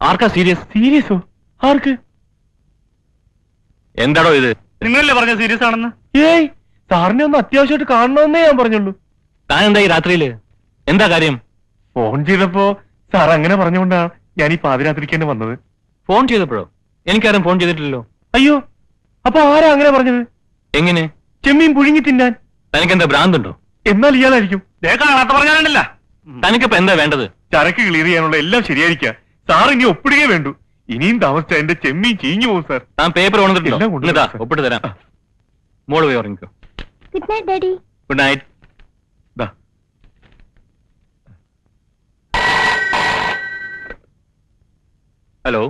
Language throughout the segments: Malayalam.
ആർക്കാ സീരിയസ്? സീരിയസോ? ആർക്ക്? എന്താടോ ഇത്? നിങ്ങളല്ലേ പറഞ്ഞ സീരിയസ് ആണെന്ന്? ഏയ്, സാറിനെ ഒന്ന് അത്യാവശ്യമായിട്ട് കാണണമെന്നേ ഞാൻ പറഞ്ഞുള്ളൂ. താൻ എന്താ ഈ രാത്രിയില്? എന്താ കാര്യം? ഫോൺ ചെയ്തപ്പോ സാർ അങ്ങനെ പറഞ്ഞുകൊണ്ടാണ് ഞാൻ ഈ പാതിരാത്രിക്ക് തന്നെ വന്നത്. ഫോൺ ചെയ്തപ്പോഴോ? എനിക്കാരും ഫോൺ ചെയ്തിട്ടില്ലല്ലോ. അയ്യോ, അപ്പൊ ആരാ അങ്ങനെ പറഞ്ഞത്? എങ്ങനെ? ചെമ്മീൻ പുഴുങ്ങി തിന്നാൻ. തനിക്കെന്താ ഭ്രാന്തുണ്ടോ? എന്നാൽ ഇയാളായിരിക്കും. കാണാത്ത പറഞ്ഞാലല്ല. തനിക്കിപ്പോ എന്താ വേണ്ടത്? ചരക്ക് ക്ലിയർ ചെയ്യാനുള്ള എല്ലാം ശരിയായിരിക്കാം. സാർ ഇനി ഒപ്പിടുകയേ വേണ്ടു. ഇനിയും താമസിച്ച എന്റെ ചെമ്മീൻ ചീഞ്ഞു പോകും സാർ. താൻ പേപ്പർ എല്ലാം കൊണ്ടുവന്നിട്ടുണ്ടോ? കൊണ്ടുവന്നു, സാർ. ഒപ്പിട്ട് തരാം. മോള് പോയി ഉറങ്ങിക്കോ. Good night daddy. Good night. Hello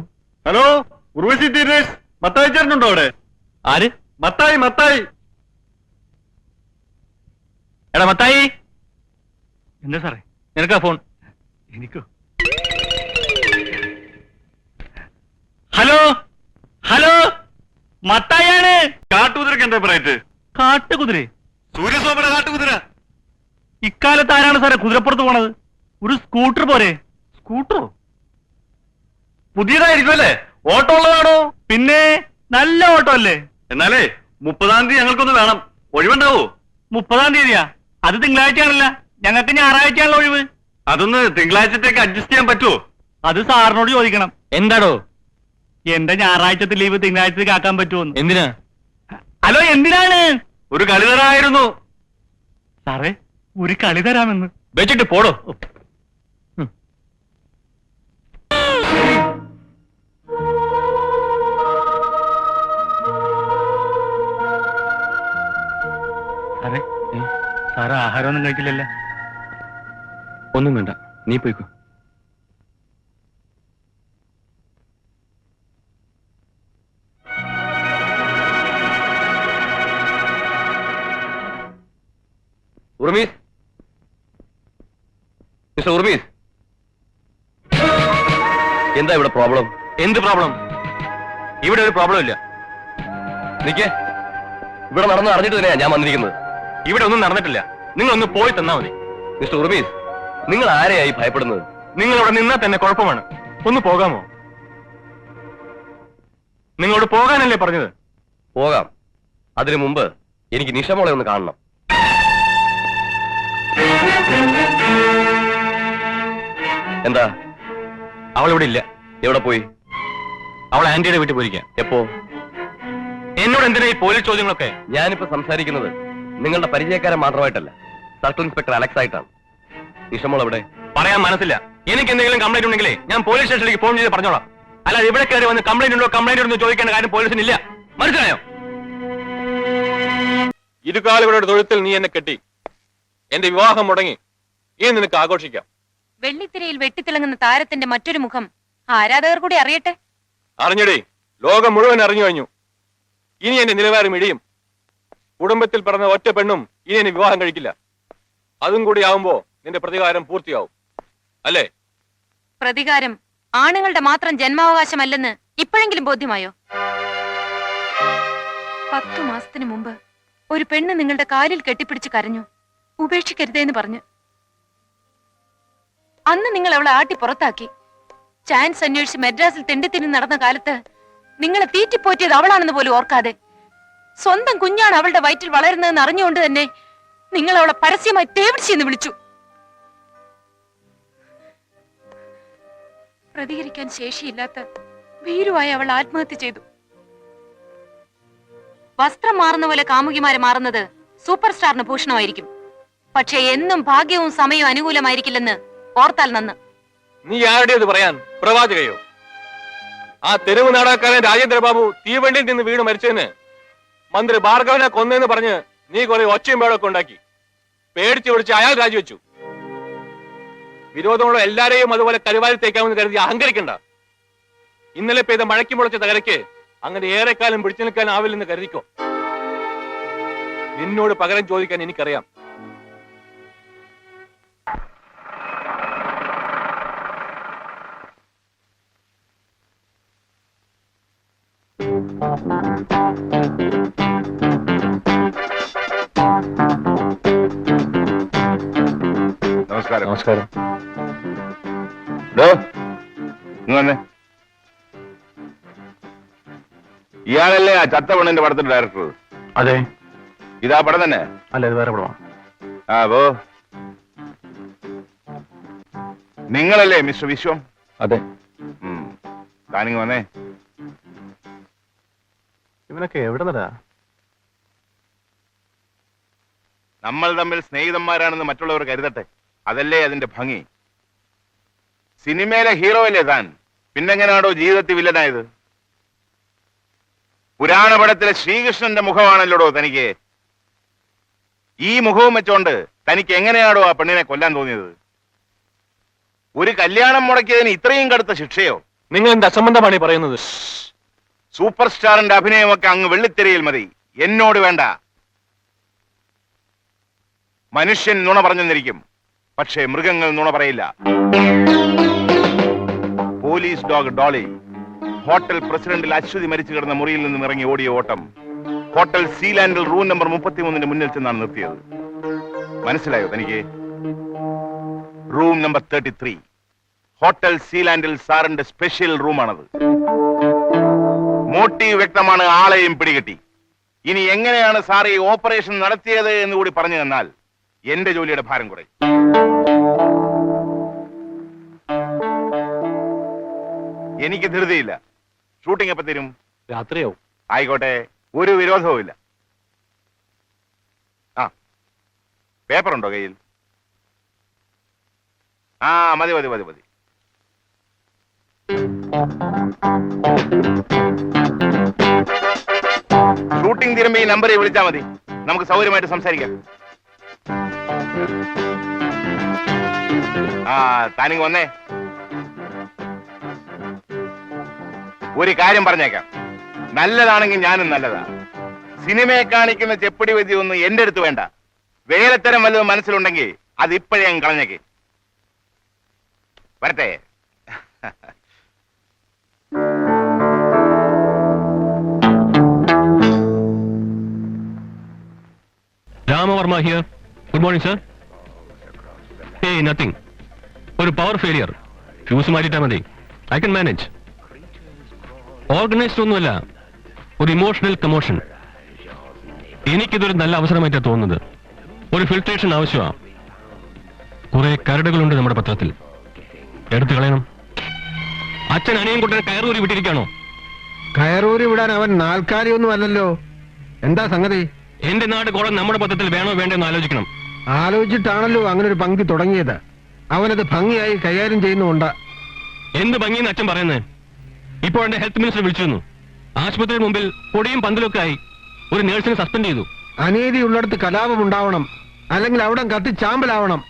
hello, Urvashi തീരേഷ്, മത്തായി ചേട്ടനുണ്ടോ അവിടെ? ആര്? മത്തായി, മത്തായി. എടാ മത്തായി, എന്താ സാറേ? നിനക്കാ ഫോൺ. എനിക്കോ? ഹലോ ഹലോ, മത്തായാണ്. കാട്ടുകുതിരക്ക് എന്താ പറയറ്റ്? കാട്ടുകുതിര? സൂര്യസോമന കാട്ടുകുതിര. ഇക്കാലത്ത് ആരാണ് സാറേ കുതിരപ്പുറത്ത് പോണത്? ഒരു സ്കൂട്ടർ പോരെ? സ്കൂട്ടറോ? പുതിയതായിരിക്കും അല്ലേ? ഓട്ടോ ഉള്ളതാണോ? പിന്നെ നല്ല ഓട്ടോ അല്ലേ? എന്നാലേ 30-ാം തീയതി ഞങ്ങൾക്കൊന്ന് വേണം. ഒഴിവുണ്ടാവോ? 30-ാം തീയതിയാ? അത് തിങ്കളാഴ്ചയാണല്ല, ഞങ്ങൾക്ക് ഞായറാഴ്ചയാണല്ലോ ഒഴിവ്. അതൊന്ന് തിങ്കളാഴ്ചത്തേക്ക് അഡ്ജസ്റ്റ് ചെയ്യാൻ പറ്റുമോ? അത് സാറിനോട് ചോദിക്കണം. എന്താടോ? എന്റെ ഞായറാഴ്ചത്തെ ലീവ് തിങ്കളാഴ്ചത്തേക്ക് ആക്കാൻ പറ്റുമോന്ന്. എന്തിനാ? ഹലോ, എന്തിനാണ്? ഒരു കളി തരായിരുന്നു സാറേ. ഒരു കളി തരാമെന്ന് വെച്ചിട്ട് പോടോ. സാറേ, സാറ് ആഹാരമൊന്നും കഴിക്കില്ലല്ലോ? ഒന്നും വേണ്ട, നീ പോയിക്കോ. ഉർമീസ്, മിസ്റ്റർ ഉർമീസ്, എന്താ ഇവിടെ പ്രോബ്ലം? എന്ത് പ്രോബ്ലം? ഇവിടെ ഒരു പ്രോബ്ലം ഇല്ല. നിക്ക്, ഇവിടെ നടന്ന് അറിഞ്ഞിട്ട് തന്നെയാ ഞാൻ വന്നിരിക്കുന്നത്. ഇവിടെ ഒന്നും നടന്നിട്ടില്ല. നിങ്ങളൊന്ന് പോയി തന്നാ മതി. മിസ്റ്റർ ഉർമീസ്, നിങ്ങൾ ആരെയായി ഭയപ്പെടുന്നത്? നിങ്ങൾ ഇവിടെ നിന്നാൽ തന്നെ കുഴപ്പമാണ്. ഒന്ന് പോകാമോ? നിങ്ങളോട് പോകാനല്ലേ പറഞ്ഞത്? പോകാം. അതിനു മുമ്പ് എനിക്ക് നിഷമോളെ ഒന്ന് കാണണം. എന്താ? അവൾ ഇവിടെ ഇല്ല. എവിടെ പോയി? അവൾ ആന്റിയുടെ വീട്ടിൽ പോയിരിക്കാം. എപ്പോ? എന്നോട് എന്തിനാ ഈ പോലീസ് ചോദ്യങ്ങളൊക്കെ? ഞാനിപ്പോ സംസാരിക്കുന്നത് നിങ്ങളുടെ പരിചയക്കാരൻ മാത്രമായിട്ടല്ല, സർക്കിൾ ഇൻസ്പെക്ടർ അലക്സ് ആയിട്ടാണ്. നിഷമോൾ എവിടെ? പറയാൻ മനസ്സില്ല. എനിക്ക് എന്തെങ്കിലും കംപ്ലൈന്റ് ഉണ്ടെങ്കിലേ ഞാൻ പോലീസ് സ്റ്റേഷനിലേക്ക് ഫോൺ ചെയ്ത് പറഞ്ഞോളാം. അല്ലാതെ ഇവിടെ കയറി വന്ന് കംപ്ലൈന്റ് ഉണ്ടോ ചോദിക്കേണ്ട കാര്യം പോലീസിനില്ല. മനസ്സിലായോ? ഇരുകാലുകളുടെ തൊഴുത്തിൽ നീ എന്നെ കെട്ടി. എന്റെ വിവാഹം മുടങ്ങി. ഇനി നിനക്ക് ആഘോഷിക്കാം. വെള്ളിത്തിരയിൽ വെട്ടിത്തിളങ്ങുന്ന താരത്തിന്റെ മറ്റൊരു മുഖം ആരാധകർ കൂടി അറിയട്ടെ. അറിഞ്ഞടേ, ലോകം മുഴുവൻ അറിഞ്ഞു കഴിഞ്ഞു. ഇനി എന്റെ നിലവാരം ഇടിയും. കുടുംബത്തിൽ പറഞ്ഞ ഒറ്റ പെണ്ണും ഇനി എന്നെ വിവാഹം കഴിക്കില്ല. അതും കൂടി ആവുമ്പോ നിന്റെ പ്രതികാരം പൂർത്തിയാവും, അല്ലേ? പ്രതികാരം ആണുങ്ങളുടെ മാത്രം ജന്മാവകാശമല്ലെന്ന് ഇപ്പോഴെങ്കിലും ബോധ്യമായോ? 10 മാസത്തിന് മുമ്പ് ഒരു പെണ്ണ് നിങ്ങളുടെ കാലിൽ കെട്ടിപ്പിടിച്ച് കരഞ്ഞു, ഉപേക്ഷിക്കരുതേന്ന് പറഞ്ഞു. അന്ന് നിങ്ങൾ അവളെ ആട്ടി പുറത്താക്കി. ചാൻസ് അന്വേഷിച്ച് മദ്രാസിൽ തെണ്ടിത്തിരിഞ്ഞ് നടന്ന കാലത്ത് നിങ്ങളെ തീറ്റിപ്പോറ്റിയത് അവളാണെന്ന് പോലും ഓർക്കാതെ, സ്വന്തം കുഞ്ഞാണ് അവളുടെ വയറ്റിൽ വളരുന്നതെന്ന് അറിഞ്ഞുകൊണ്ട് തന്നെ നിങ്ങൾ അവളെ പരസ്യമായി തേവിടിച്ചെന്ന് വിളിച്ചു. പ്രതികരിക്കാൻ ശേഷിയില്ലാത്ത ഭീരുവായി അവൾ ആത്മഹത്യ ചെയ്തു. വസ്ത്രം മാറുന്ന പോലെ കാമുകിമാരെ മാറുന്നത് സൂപ്പർ സ്റ്റാറിന് ഭൂഷണമായിരിക്കും. പക്ഷെ എന്നും ഭാഗ്യവും സമയവും അനുകൂലമായിരിക്കില്ലെന്ന് ഓർത്താൽ നന്ന്. നീ ആരുടേത് പറയാൻ? പ്രവാചകയോ? ആ തെരുവ് നാടകക്കാരൻ രാജേന്ദ്രബാബു തീവണ്ടിയിൽ നിന്ന് വീണ് മരിച്ചതിന് മന്ത്രി ഭാർഗവനെ കൊന്നെന്ന് പറഞ്ഞ് നീ കുറെ ഒച്ചയും പേടൊക്കെ ഉണ്ടാക്കി. പേടിച്ച് പിടിച്ച് അയാൾ രാജിവെച്ചു. വിരോധമുള്ള എല്ലാരെയും അതുപോലെ കരുവാരി തേക്കാമെന്ന് കരുതി അഹങ്കരിക്കണ്ട. ഇന്നലെ പെയ്ത മഴയ്ക്ക് മുളച്ച തകരയ്ക്ക് അങ്ങനെ ഏറെക്കാലം പിടിച്ചു നിൽക്കാൻ ആവില്ലെന്ന് കരുതിക്കോ. നിന്നോട് പകരം ചോദിക്കാൻ എനിക്കറിയാം. നമസ്കാരം. നമസ്കാരം. ഇങ്ങ് വന്നേ. ഇയാളല്ലേ ആ ചത്തവണ്ണിന്റെ പടത്തിന്റെ ഡയറക്ടർ? അതെ. ഇതാ പടം തന്നെ? അല്ല, ഇത് വേറെ പടമാണ്. ആ പോ. നിങ്ങളല്ലേ മിസ്റ്റർ വിശ്വം? അതെ. താനിങ് വന്നേ. ഇവനൊക്കെ എവിടെ നടാ? നമ്മൾ തമ്മിൽ സ്നേഹിതന്മാരാണെന്ന് മറ്റുള്ളവർ കരുതട്ടെ, അതല്ലേ അതിന്റെ ഭംഗി. സിനിമയിലെ ഹീറോ അല്ലേ താൻ, പിന്നെങ്ങനാണോ ജീവിതത്തിൽ വില്ലനായത്? പുരാണ പടത്തിലെ ശ്രീകൃഷ്ണന്റെ മുഖമാണല്ലോടോ തനിക്ക്. ഈ മുഖവും വെച്ചോണ്ട് തനിക്ക് എങ്ങനെയാണോ ആ പെണ്ണിനെ കൊല്ലാൻ തോന്നിയത്? ഒരു കല്യാണം മുടക്കിയതിന് ഇത്രയും കടുത്ത ശിക്ഷയോ? നിങ്ങൾ എന്ത് അസംബന്ധമാണ് ഈ പറയുന്നത്? സൂപ്പർ സ്റ്റാറിന്റെ അഭിനയമൊക്കെ അങ്ങ് വെള്ളിത്തിരയിൽ മതി, എന്നോട് വേണ്ട. മനുഷ്യൻ നുണ പറഞ്ഞെന്നിരിക്കും, പക്ഷേ മൃഗങ്ങൾ നുണ പറയില്ല. പോലീസ് ഡോഗ് ഡോളി ഹോട്ടൽ പ്രസിഡന്റിൽ അശ്വതി മരിച്ചു കിടന്ന മുറിയിൽ നിന്നും ഇറങ്ങി ഓടിയ ഓട്ടം ഹോട്ടൽ സീലാൻഡിൽ റൂം നമ്പർ 33 മുന്നിൽ ചെന്നാണ് നിർത്തിയത്. മനസ്സിലായോ തനിക്ക്? റൂം നമ്പർ 33 ഹോട്ടൽ സീലാൻഡിൽ സാറിന്റെ സ്പെഷ്യൽ റൂമാണത്. മോട്ടീവ് വ്യക്തമാണ്, ആളെയും പിടികിട്ടി. ഇനി എങ്ങനെയാണ് സാർ ഈ ഓപ്പറേഷൻ നടത്തിയത് എന്ന് കൂടി പറഞ്ഞു തന്നാൽ എന്റെ ജോലിയുടെ ഭാരം കുറയും. എനിക്ക് ധൃതിയില്ല. ഷൂട്ടിംഗ് എപ്പോ തരും? രാത്രിയാവും. ആയിക്കോട്ടെ, ഒരു വിരോധവും ഇല്ല. ആ പേപ്പർ ഉണ്ടോ കയ്യിൽ? ആ മതി മതി മതി മതി. ഷൂട്ടിംഗ് തീരുമ്പോ ഈ നമ്പറിൽ വിളിച്ചാൽ മതി, നമുക്ക് സൗകര്യമായിട്ട് സംസാരിക്കാം. ആ താനിങ് വന്നേ. ഒരു കാര്യം പറഞ്ഞേക്കാം, നല്ലതാണെങ്കിൽ ഞാനും നല്ലതാ. സിനിമയെ കാണിക്കുന്ന ചെപ്പടി വിധി ഒന്നും എന്റെ അടുത്ത് വേണ്ട. വേലത്തരം വല്ലതും മനസ്സിലുണ്ടെങ്കിൽ അത് ഇപ്പോഴേ അങ്ങ് കളഞ്ഞേക്ക്. വരട്ടെ. Ramavarma here. Good morning sir. ഏയ് നത്തിങ്. ഒരു പവർ ഫെയിലിയർ. ഫ്യൂസ് മാറ്റിട്ടാ മതി. I can manage. ഓർഗനൈസ്ഡ് ഒന്നുമല്ല, ഒരു ഇമോഷണൽ കമോഷൻ. എനിക്കിതൊരു നല്ല അവസരമായിട്ടാണ് തോന്നുന്നത്. ഒരു ഫിൽട്രേഷൻ ആവശ്യമാണ്. കുറെ കരടുകളുണ്ട് നമ്മുടെ പത്രത്തിൽ, എടുത്തു കളയണം. അച്ഛൻ അനിയൻ കുട്ടനെ കയറൂരി വിട്ടിരിക്കാണോ? കയറൂരി വിടാൻ അവൻ നാൽക്കാലിയൊന്നും അല്ലല്ലോ. എന്താ സംഗതി? എന്റെ നാട് കോളം നമ്മുടെ പത്രത്തിൽ വേണോ വേണ്ടെന്ന് ആലോചിക്കണം. ആലോചിച്ചിട്ടാണല്ലോ അങ്ങനെ ഒരു പങ്കി തുടങ്ങിയത്. അവനത് ഭംഗിയായി കൈകാര്യം ചെയ്യുന്നുണ്ട്. എന്ത് ഭംഗിയെന്ന് അച്ഛൻ പറയുന്നത്? ഇപ്പോൾ എന്റെ ഹെൽത്ത് മിനിസ്റ്റർ വിളിച്ചിരുന്നു. ആശുപത്രിയുടെ മുമ്പിൽ പൊടിയും പന്തലൊക്കെ ആയി ഒരു നേഴ്സിനെ സസ്പെൻഡ് ചെയ്തു. അനീതിയുള്ളിടത്ത് കലാപം ഉണ്ടാവണം, അല്ലെങ്കിൽ അവിടെ കത്തിച്ചാമ്പലാവണം.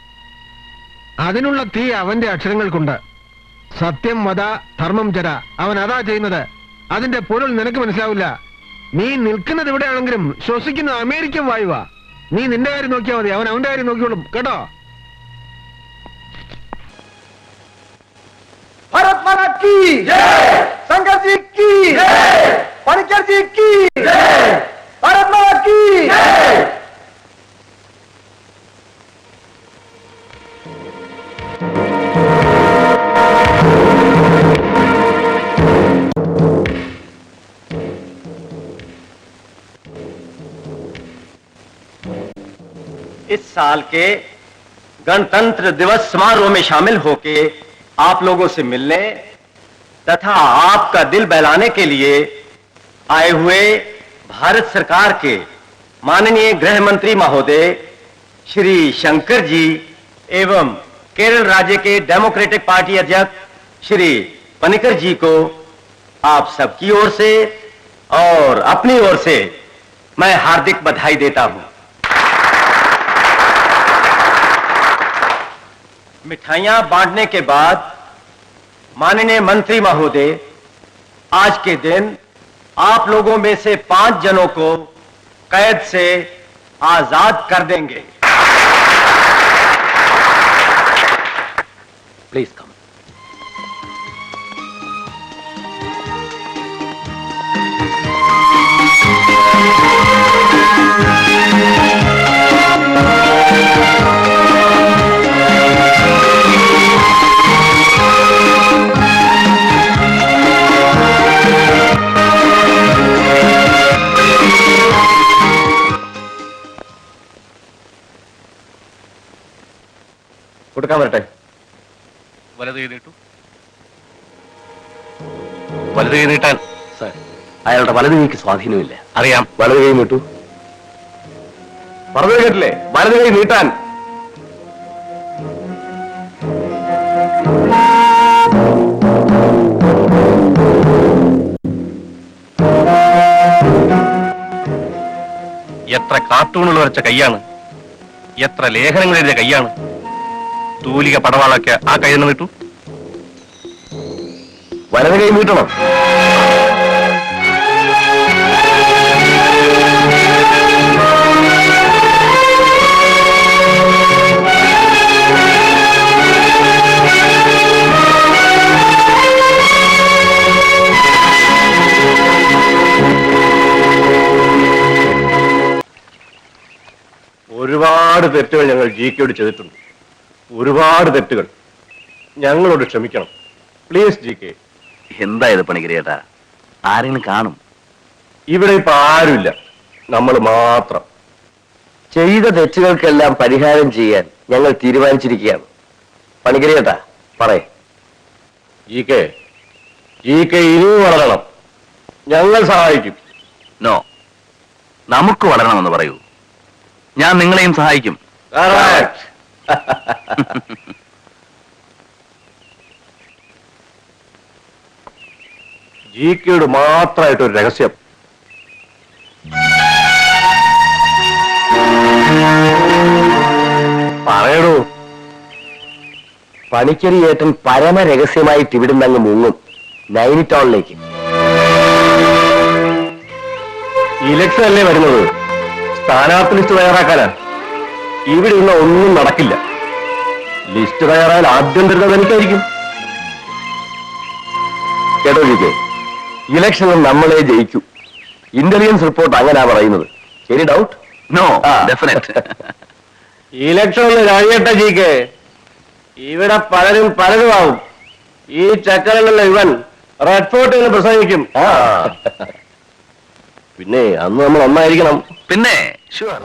അതിനുള്ള തീ അവന്റെ അക്ഷരങ്ങൾക്കുണ്ട്. സത്യം വദ ധർമ്മം ചര. അവൻ അതാ ചെയ്യുന്നത്. അതിന്റെ പൊരുൾ നിനക്ക് മനസ്സിലാവില്ല. നീ നിൽക്കുന്നത് ഇവിടെയാണെങ്കിലും ശ്വസിക്കുന്നത് അമേരിക്കൻ വായുവാ. നീ നിന്റെ കാര്യം നോക്കിയാൽ മതി, അവൻ അവന്റെ കാര്യം നോക്കിയോളും കേട്ടോ. भारत माता की जय, शंकर जी की जय, पनिकर जी की जय, भारत माता की जय। इस साल के गणतंत्र दिवस समारोह में शामिल होके आप लोगों से मिलने तथा आपका दिल बहलाने के लिए आए हुए भारत सरकार के माननीय गृह मंत्री महोदय श्री शंकर जी एवं केरल राज्य के डेमोक्रेटिक पार्टी अध्यक्ष श्री पनिकर जी को आप सबकी ओर से और अपनी ओर से मैं हार्दिक बधाई देता हूं। मिठाइयां बांटने के बाद माननीय मंत्री महोदय आज के दिन आप लोगों में से 5 जनों को कैद से आजाद कर देंगे। Please come. കൊടുക്കാൻ വരട്ടെ. വലത് കൈ നീട്ടു. വലത് കൈ നീട്ടാൻ. സാർ, അയാളുടെ വലത് കൈക്ക് സ്വാധീനമില്ല. അറിയാം. വലത് കൈ നീട്ടു. പറഞ്ഞു കേട്ടില്ലേ? വലത് കൈ നീട്ടാൻ. എത്ര കാർട്ടൂണുകൾ വരച്ച കൈയാണ്, എത്ര ലേഖനങ്ങൾ എഴുതിയ കൈയാണ്. തൂലിക പടവാളൊക്കെ ആ കൈ തന്നെ നീട്ടു. വലത് കൈ നീട്ടണം. ഒരുപാട് തെറ്റുകൾ ഞങ്ങൾ ജികെയോട് ചെയ്തിട്ടുണ്ട്. ഒരുപാട് തെറ്റുകൾ. ഞങ്ങളോട് ക്ഷമിക്കണം പ്ലീസ് ജികെ. എന്തായത് പണിക്കരേട്ടാ? ആരെങ്കിലും കാണും? ഇവിടെ ഇപ്പൊ ആരുമില്ല, നമ്മൾ മാത്രം. ചെയ്ത തെറ്റുകൾക്കെല്ലാം പരിഹാരം ചെയ്യാൻ ഞങ്ങൾ തീരുമാനിച്ചിരിക്കുകയാണ്. പണിക്കരേട്ടാ പറയേ. ജികെ ഇനിയും വളരണം. ഞങ്ങൾ സഹായിക്കും. നോ, നമുക്ക് വളരണമെന്ന് പറയൂ. ഞാൻ നിങ്ങളെയും സഹായിക്കും. ജികെയോട് മാത്രമായിട്ടൊരു രഹസ്യം. പറയണു. പണിക്കരി ഏട്ടൻ പരമരഹസ്യമായിട്ട് ഇവിടുന്ന് അങ്ങ് മുങ്ങും നൈനിറ്റോളിലേക്ക്. ഇലക്ഷൻ അല്ലേ വരുന്നത്, സ്ഥാനാർത്ഥി ലിസ്റ്റ് തയ്യാറാക്കാനാ. ഇവിടെ ഇന്ന് ഒന്നും നടക്കില്ല. ലിസ്റ്റ് തയ്യാറായാൽ ആദ്യം തരുന്നത് എനിക്കായിരിക്കും. കേട്ടോ ജികെ, ഇലക്ഷനിൽ നമ്മളെ ജയിക്കൂ. ഇന്റലിജൻസ് റിപ്പോർട്ട് അങ്ങനെയാ പറയുന്നത്. ശരി? ഡൗട്ട്? No, definite. ഇലക്ഷൻ ഒന്ന് കഴിയട്ടെ ജികെ. ഇവിടെ പലരും പലരുമാവും. ഈ ചക്കരങ്ങളിലെ ഇവൻ റെഡ് ഫോർട്ടിൽ നിന്ന് പ്രസംഗിക്കും. പിന്നെ അന്ന് നമ്മൾ ഒന്നായിരിക്കണം. പിന്നെ ഷുവർ.